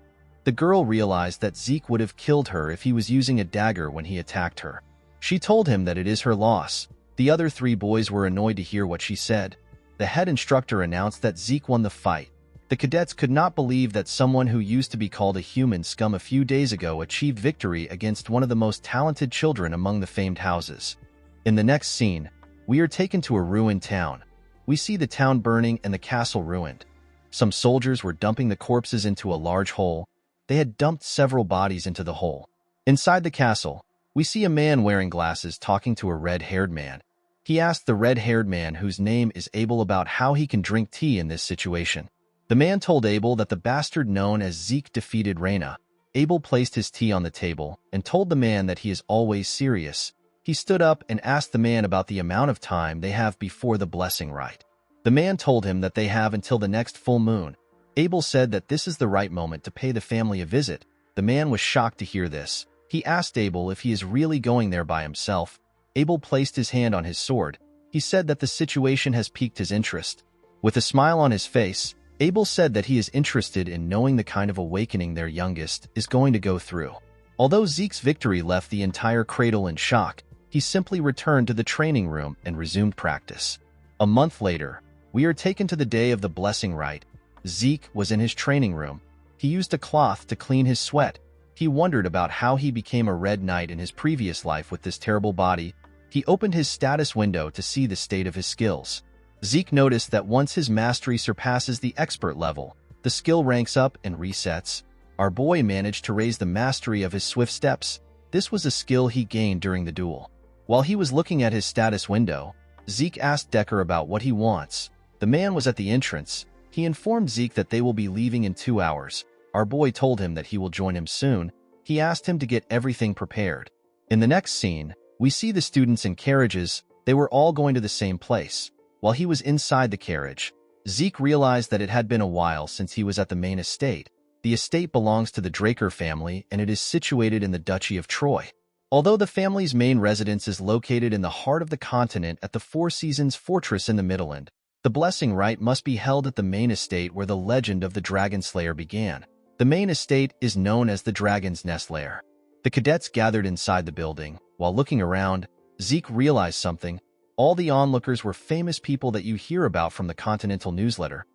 The girl realized that Zeke would have killed her if he was using a dagger when he attacked her. She told him that it is her loss. The other 3 boys were annoyed to hear what she said. The head instructor announced that Zeke won the fight. The cadets could not believe that someone who used to be called a human scum a few days ago achieved victory against one of the most talented children among the famed houses. In the next scene, we are taken to a ruined town. We see the town burning and the castle ruined. Some soldiers were dumping the corpses into a large hole. They had dumped several bodies into the hole. Inside the castle, we see a man wearing glasses talking to a red-haired man. He asked the red-haired man, whose name is Abel, about how he can drink tea in this situation. The man told Abel that the bastard known as Zeke defeated Reina. Abel placed his tea on the table and told the man that he is always serious. He stood up and asked the man about the amount of time they have before the blessing rite. The man told him that they have until the next full moon. Abel said that this is the right moment to pay the family a visit. The man was shocked to hear this. He asked Abel if he is really going there by himself. Abel placed his hand on his sword. He said that the situation has piqued his interest. With a smile on his face, Abel said that he is interested in knowing the kind of awakening their youngest is going to go through. Although Zeke's victory left the entire cradle in shock, he simply returned to the training room and resumed practice. A month later, we are taken to the day of the blessing rite. Zeke was in his training room. He used a cloth to clean his sweat. He wondered about how he became a red knight in his previous life with this terrible body. He opened his status window to see the state of his skills. Zeke noticed that once his mastery surpasses the expert level, the skill ranks up and resets. Our boy managed to raise the mastery of his swift steps. This was a skill he gained during the duel. While he was looking at his status window, Zeke asked Decker about what he wants. The man was at the entrance. He informed Zeke that they will be leaving in 2 hours. Our boy told him that he will join him soon. He asked him to get everything prepared. In the next scene, we see the students in carriages. They were all going to the same place. While he was inside the carriage, Zeke realized that it had been a while since he was at the main estate. The estate belongs to the Draker family, and it is situated in the Duchy of Troy. Although the family's main residence is located in the heart of the continent at the Four Seasons Fortress in the Midland, the blessing rite must be held at the main estate where the legend of the Dragon Slayer began. The main estate is known as the Dragon's Nest Lair. The cadets gathered inside the building. While looking around, Zeke realized something. All the onlookers were famous people that you hear about from the Continental newsletter.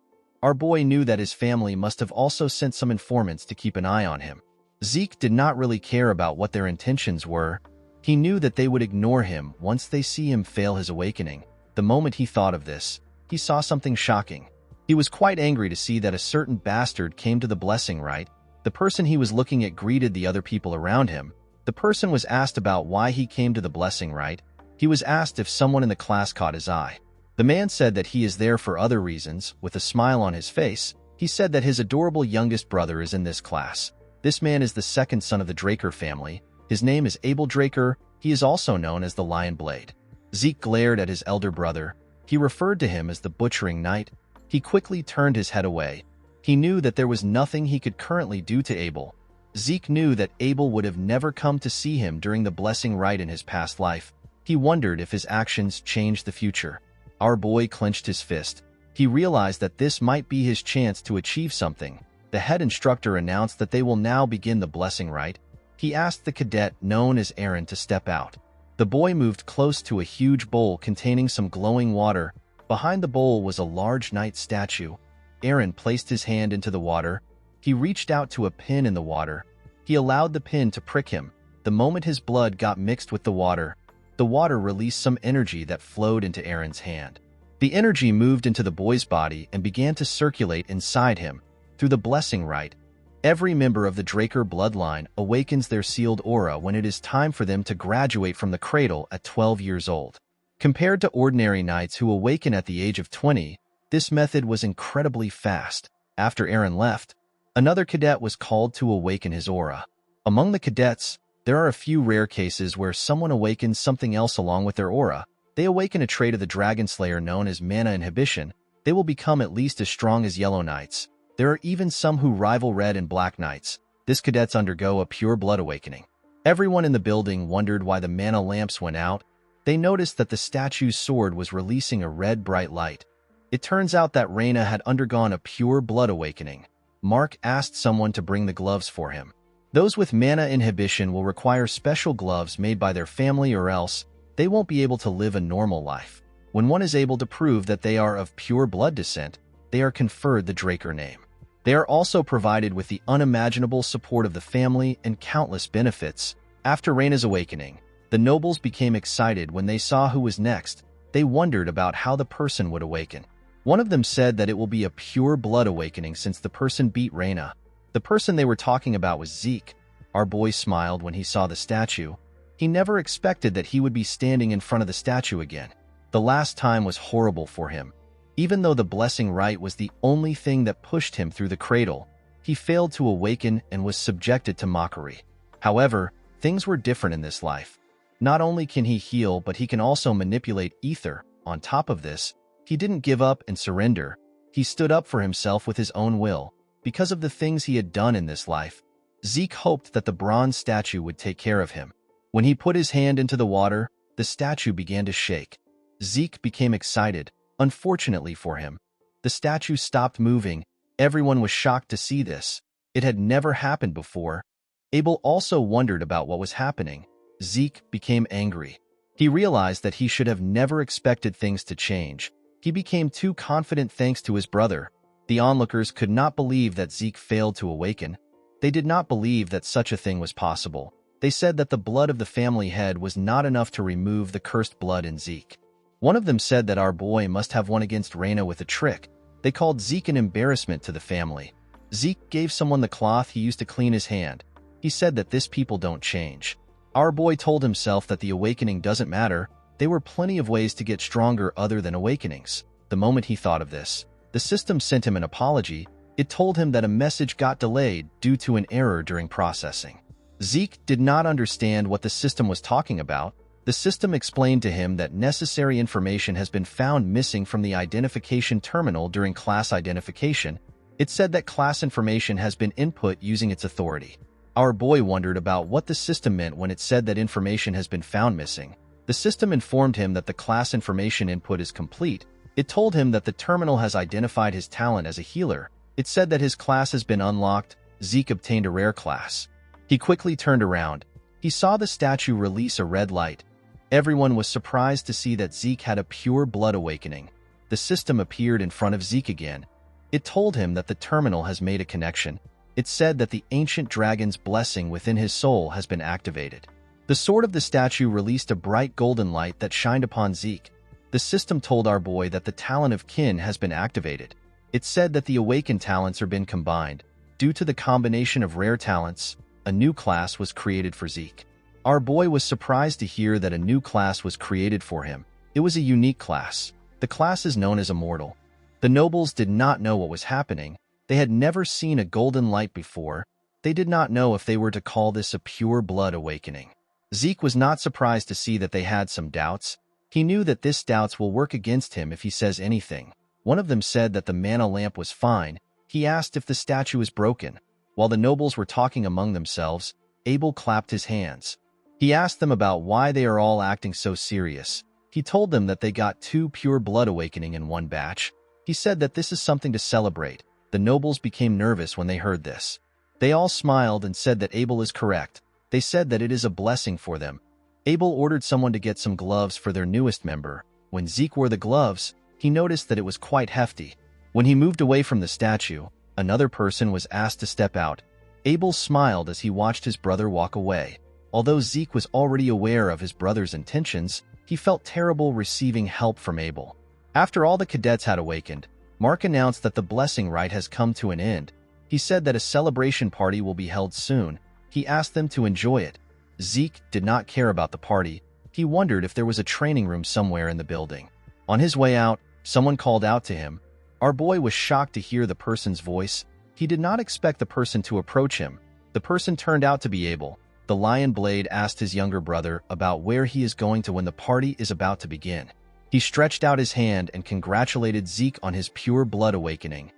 Our boy knew that his family must have also sent some informants to keep an eye on him. Zeke did not really care about what their intentions were. He knew that they would ignore him once they see him fail his awakening. The moment he thought of this, he saw something shocking. He was quite angry to see that a certain bastard came to the blessing rite. The person he was looking at greeted the other people around him. The person was asked about why he came to the blessing rite. He was asked if someone in the class caught his eye. The man said that he is there for other reasons. With a smile on his face, he said that his adorable youngest brother is in this class. This man is the second son of the Draker family. His name is Abel Draker. He is also known as the Lion Blade. Zeke glared at his elder brother. He referred to him as the Butchering Knight. He quickly turned his head away. He knew that there was nothing he could currently do to Abel. Zeke knew that Abel would have never come to see him during the blessing rite in his past life. He wondered if his actions changed the future. Our boy clenched his fist. He realized that this might be his chance to achieve something. The head instructor announced that they will now begin the blessing rite. He asked the cadet known as Aaron to step out. The boy moved close to a huge bowl containing some glowing water. Behind the bowl was a large knight statue. Aaron placed his hand into the water. He reached out to a pin in the water. He allowed the pin to prick him. The moment his blood got mixed with the water, the water released some energy that flowed into Aaron's hand. The energy moved into the boy's body and began to circulate inside him. Through the blessing rite, every member of the Draker bloodline awakens their sealed aura when it is time for them to graduate from the cradle at 12 years old. Compared to ordinary knights who awaken at the age of 20, this method was incredibly fast. After Aaron left, another cadet was called to awaken his aura. Among the cadets, there are a few rare cases where someone awakens something else along with their aura. They awaken a trait of the Dragon Slayer known as mana inhibition. They will become at least as strong as Yellow Knights. There are even some who rival Red and Black Knights. These cadets undergo a pure blood awakening. Everyone in the building wondered why the mana lamps went out. They noticed that the statue's sword was releasing a red bright light. It turns out that Reina had undergone a pure blood awakening. Mark asked someone to bring the gloves for him. Those with mana inhibition will require special gloves made by their family, or else they won't be able to live a normal life. When one is able to prove that they are of pure blood descent, they are conferred the Draker name. They are also provided with the unimaginable support of the family and countless benefits. After Reina's awakening, the nobles became excited when they saw who was next. They wondered about how the person would awaken. One of them said that it will be a pure blood awakening since the person beat Reina. The person they were talking about was Zeke. Our boy smiled when he saw the statue. He never expected that he would be standing in front of the statue again. The last time was horrible for him. Even though the blessing rite was the only thing that pushed him through the cradle, he failed to awaken and was subjected to mockery. However, things were different in this life. Not only can he heal, but he can also manipulate ether. On top of this, he didn't give up and surrender. He stood up for himself with his own will. Because of the things he had done in this life, Zeke hoped that the bronze statue would take care of him. When he put his hand into the water, the statue began to shake. Zeke became excited. Unfortunately for him, the statue stopped moving. Everyone was shocked to see this. It had never happened before. Abel also wondered about what was happening. Zeke became angry. He realized that he should have never expected things to change. He became too confident thanks to his brother. The onlookers could not believe that Zeke failed to awaken. They did not believe that such a thing was possible. They said that the blood of the family head was not enough to remove the cursed blood in Zeke. One of them said that our boy must have won against Reina with a trick. They called Zeke an embarrassment to the family. Zeke gave someone the cloth he used to clean his hand. He said that this people don't change. Our boy told himself that the awakening doesn't matter. There were plenty of ways to get stronger other than awakenings. The moment he thought of this, the system sent him an apology. It told him that a message got delayed due to an error during processing. Zeke did not understand what the system was talking about. The system explained to him that necessary information has been found missing from the identification terminal during class identification. It said that class information has been input using its authority. Our boy wondered about what the system meant when it said that information has been found missing. The system informed him that the class information input is complete. It told him that the terminal has identified his talent as a healer. It said that his class has been unlocked. Zeke obtained a rare class. He quickly turned around. He saw the statue release a red light. Everyone was surprised to see that Zeke had a pure blood awakening. The system appeared in front of Zeke again. It told him that the terminal has made a connection. It said that the ancient dragon's blessing within his soul has been activated. The sword of the statue released a bright golden light that shined upon Zeke. The system told our boy that the talent of kin has been activated. It said that the awakened talents are been combined. Due to the combination of rare talents, a new class was created for Zeke. Our boy was surprised to hear that a new class was created for him. It was a unique class. The class is known as Immortal. The nobles did not know what was happening. They had never seen a golden light before. They did not know if they were to call this a pure blood awakening. Zeke was not surprised to see that they had some doubts. He knew that this doubts will work against him if he says anything. One of them said that the mana lamp was fine. He asked if the statue is broken. While the nobles were talking among themselves, Abel clapped his hands. He asked them about why they are all acting so serious. He told them that they got 2 pure blood awakening in one batch. He said that this is something to celebrate. The nobles became nervous when they heard this. They all smiled and said that Abel is correct. They said that it is a blessing for them. Abel ordered someone to get some gloves for their newest member. When Zeke wore the gloves, he noticed that it was quite hefty. When he moved away from the statue, another person was asked to step out. Abel smiled as he watched his brother walk away. Although Zeke was already aware of his brother's intentions, he felt terrible receiving help from Abel. After all the cadets had awakened, Mark announced that the blessing rite has come to an end. He said that a celebration party will be held soon. He asked them to enjoy it. Zeke did not care about the party. He wondered if there was a training room somewhere in the building. On his way out, someone called out to him. Our boy was shocked to hear the person's voice. He did not expect the person to approach him. The person turned out to be Abel. The Lion Blade asked his younger brother about where he is going to when the party is about to begin. He stretched out his hand and congratulated Zeke on his pure blood awakening.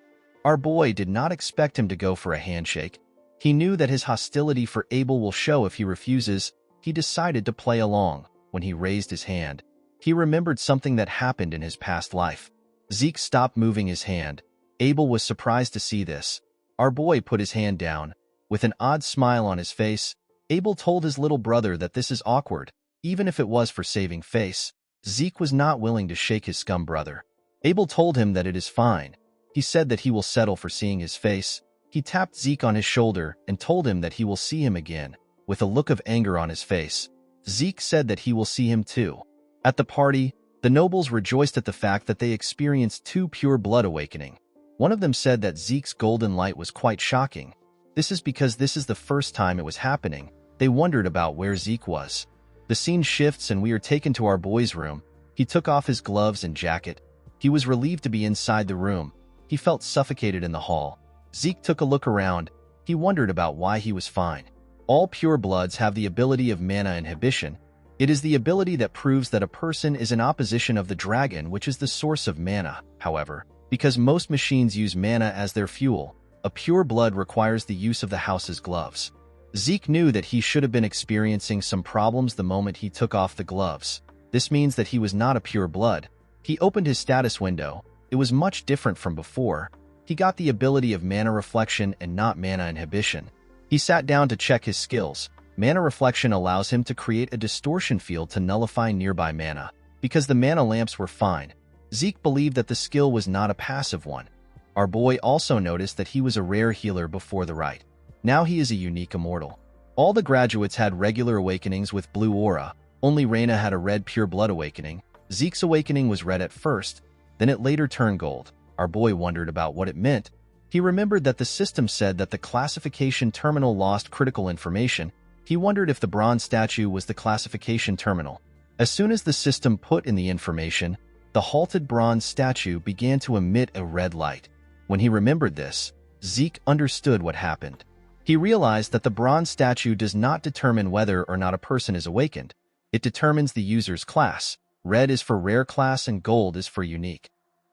Our boy did not expect him to go for a handshake. He knew that his hostility for Abel will show if he refuses. He decided to play along. When he raised his hand, he remembered something that happened in his past life. Zeke stopped moving his hand. Abel was surprised to see this. Our boy put his hand down. With an odd smile on his face, Abel told his little brother that this is awkward, even if it was for saving face. Zeke was not willing to shake his scum brother. Abel told him that it is fine. He said that he will settle for seeing his face. He tapped Zeke on his shoulder and told him that he will see him again, with a look of anger on his face. Zeke said that he will see him too. At the party, the nobles rejoiced at the fact that they experienced two pure blood awakening. One of them said that Zeke's golden light was quite shocking. This is because this is the first time it was happening. They wondered about where Zeke was. The scene shifts and we are taken to our boy's room. He took off his gloves and jacket. He was relieved to be inside the room. He felt suffocated in the hall. Zeke took a look around. He wondered about why he was fine. All pure bloods have the ability of mana inhibition. It is the ability that proves that a person is in opposition of the dragon, which is the source of mana. However, because most machines use mana as their fuel, a pure blood requires the use of the house's gloves. Zeke knew that he should have been experiencing some problems the moment he took off the gloves. This means that he was not a pure blood. He opened his status window. It was much different from before. He got the ability of mana reflection and not mana inhibition. He sat down to check his skills. Mana reflection allows him to create a distortion field to nullify nearby mana. Because the mana lamps were fine, Zeke believed that the skill was not a passive one. Our boy also noticed that he was a rare healer before the rite. Now he is a unique immortal. All the graduates had regular awakenings with blue aura. Only Reina had a red pure blood awakening. Zeke's awakening was red at first, then it later turned gold. Our boy wondered about what it meant. He remembered that the system said that the classification terminal lost critical information. He wondered if the bronze statue was the classification terminal. As soon as the system put in the information, the halted bronze statue began to emit a red light. When he remembered this, Zeke understood what happened. He realized that the bronze statue does not determine whether or not a person is awakened. It determines the user's class. Red is for rare class and gold is for unique.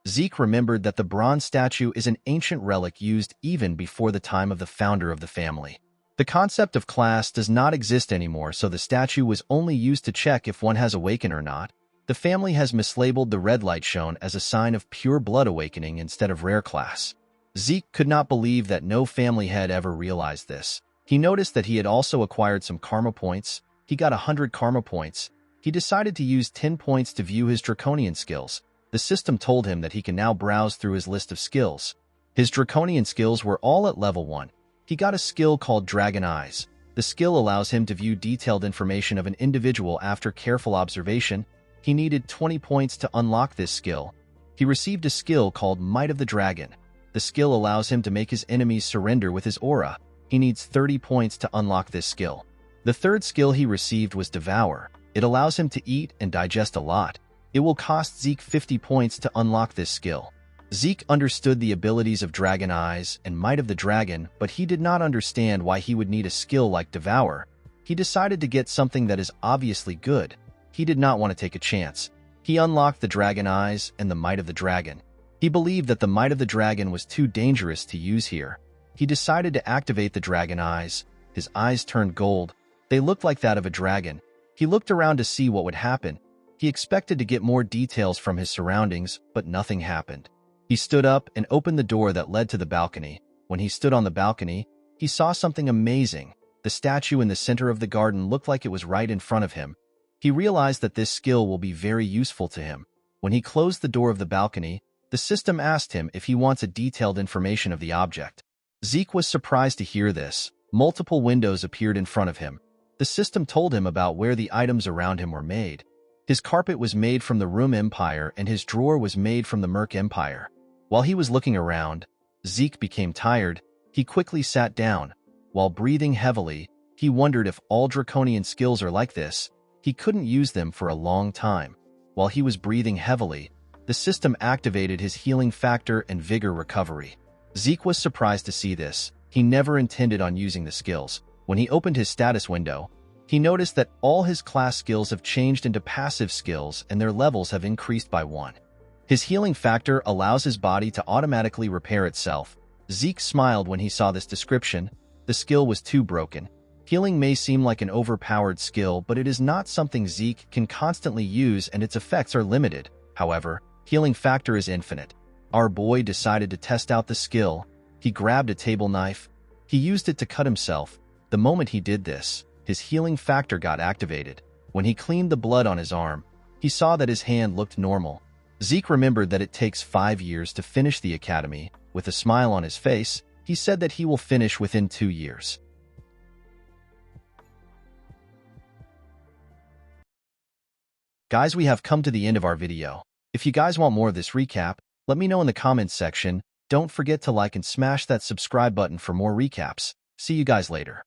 Zeke remembered that the bronze statue is an ancient relic used even before the time of the founder of the family. The concept of class does not exist anymore, so the statue was only used to check if one has awakened or not. The family has mislabeled the red light shown as a sign of pure blood awakening instead of rare class. Zeke could not believe that no family had ever realized this. He noticed that he had also acquired some karma points. He got 100 karma points. He decided to use 10 points to view his draconian skills. The system told him that he can now browse through his list of skills. His draconian skills were all at level 1. He got a skill called Dragon Eyes. The skill allows him to view detailed information of an individual after careful observation. He needed 20 points to unlock this skill. He received a skill called Might of the Dragon. The skill allows him to make his enemies surrender with his aura. He needs 30 points to unlock this skill. The third skill he received was Devour. It allows him to eat and digest a lot. It will cost Zeke 50 points to unlock this skill. Zeke understood the abilities of Dragon Eyes and Might of the Dragon, but he did not understand why he would need a skill like Devour. He decided to get something that is obviously good. He did not want to take a chance. He unlocked the Dragon Eyes and the Might of the Dragon. He believed that the Might of the Dragon was too dangerous to use here. He decided to activate the Dragon Eyes. His eyes turned gold. They looked like that of a dragon. He looked around to see what would happen. He expected to get more details from his surroundings, but nothing happened. He stood up and opened the door that led to the balcony. When he stood on the balcony, he saw something amazing. The statue in the center of the garden looked like it was right in front of him. He realized that this skill will be very useful to him. When he closed the door of the balcony, the system asked him if he wants a detailed information of the object. Zeke was surprised to hear this. Multiple windows appeared in front of him. The system told him about where the items around him were made. His carpet was made from the Room Empire and his drawer was made from the Merc Empire. While he was looking around, Zeke became tired. He quickly sat down. While breathing heavily, he wondered if all draconian skills are like this. He couldn't use them for a long time. While he was breathing heavily, the system activated his healing factor and vigor recovery. Zeke was surprised to see this. He never intended on using the skills. When he opened his status window, he noticed that all his class skills have changed into passive skills and their levels have increased by 1. His healing factor allows his body to automatically repair itself. Zeke smiled when he saw this description. The skill was too broken. Healing may seem like an overpowered skill, but it is not something Zeke can constantly use and its effects are limited. However, healing factor is infinite. Our boy decided to test out the skill. He grabbed a table knife. He used it to cut himself. The moment he did this, his healing factor got activated. When he cleaned the blood on his arm, he saw that his hand looked normal. Zeke remembered that it takes 5 years to finish the academy. With a smile on his face, he said that he will finish within 2 years. Guys, we have come to the end of our video. If you guys want more of this recap, let me know in the comments section. Don't forget to like and smash that subscribe button for more recaps. See you guys later.